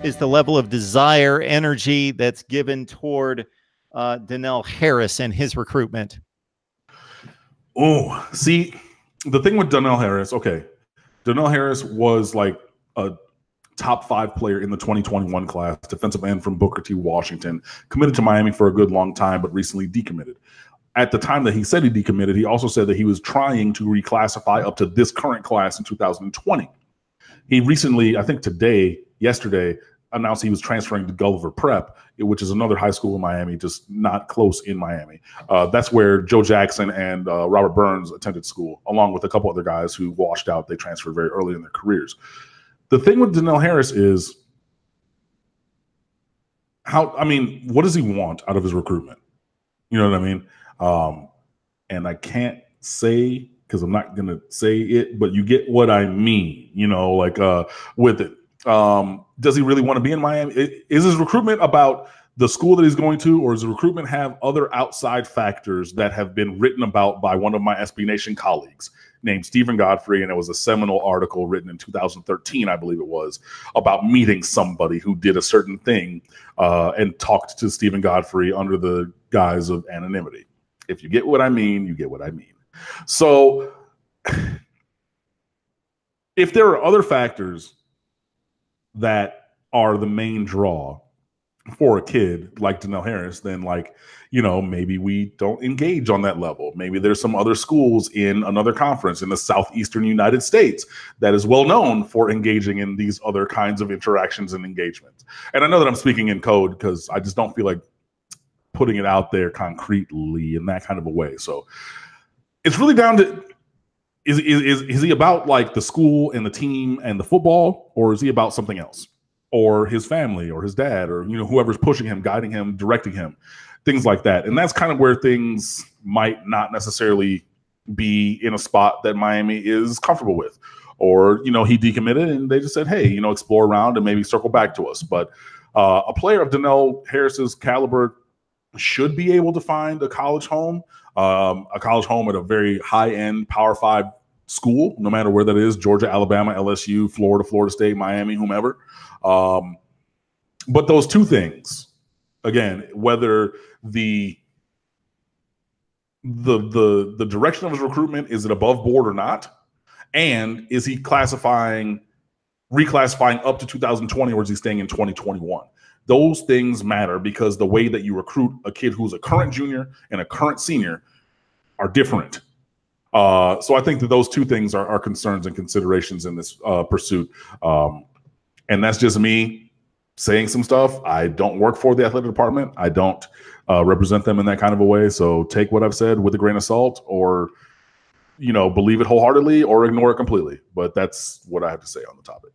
is the level of desire, energy that's given toward Donell Harris and his recruitment? Oh, see, the thing with Donell Harris, okay, Donell Harris was like a top 5 player in the 2021 class, defensive end from Booker T. Washington, committed to Miami for a good long time, but recently decommitted. At the time that he said he decommitted, he also said that he was trying to reclassify up to this current class in 2020. He recently, I think yesterday, announced he was transferring to Gulliver Prep, which is another high school in Miami, just not close in Miami. That's where Joe Jackson and Robert Burns attended school, along with a couple other guys who washed out. They transferred very early in their careers. The thing with Donell Harris is what does he want out of his recruitment? You know what I mean? And I can't say, because I'm not going to say it, but you get what I mean, with it. Does he really want to be in Miami? Is his recruitment about the school that he's going to, or does the recruitment have other outside factors that have been written about by one of my SB Nation colleagues named Stephen Godfrey? And it was a seminal article written in 2013, I believe it was, about meeting somebody who did a certain thing and talked to Stephen Godfrey under the guise of anonymity. If you get what I mean, you get what I mean. So if there are other factors that are the main draw for a kid like Donell Harris, then maybe we don't engage on that level. Maybe there's some other schools in another conference in the Southeastern United States that is well known for engaging in these other kinds of interactions and engagements. And I know that I'm speaking in code because I just don't feel like putting it out there concretely in that kind of a way. So it's really down to, is he about like the school and the team and the football, or is he about something else, or his family or his dad, or whoever's pushing him, guiding him, directing him, things like that. And that's kind of where things might not necessarily be in a spot that Miami is comfortable with. Or he decommitted and they just said, hey, explore around and maybe circle back to us. But a player of Donell Harris's caliber should be able to find a college home at a very high-end Power 5 school, no matter where that is: Georgia, Alabama, LSU, Florida, Florida State, Miami, whomever. But those two things, again, whether the direction of his recruitment, is it above board or not, and is he reclassifying up to 2020, or is he staying in 2021? Those things matter, because the way that you recruit a kid who's a current junior and a current senior are different. So I think that those two things are concerns and considerations in this pursuit. And that's just me saying some stuff. I don't work for the athletic department. I don't represent them in that kind of a way. So take what I've said with a grain of salt, or, believe it wholeheartedly or ignore it completely. But that's what I have to say on the topic.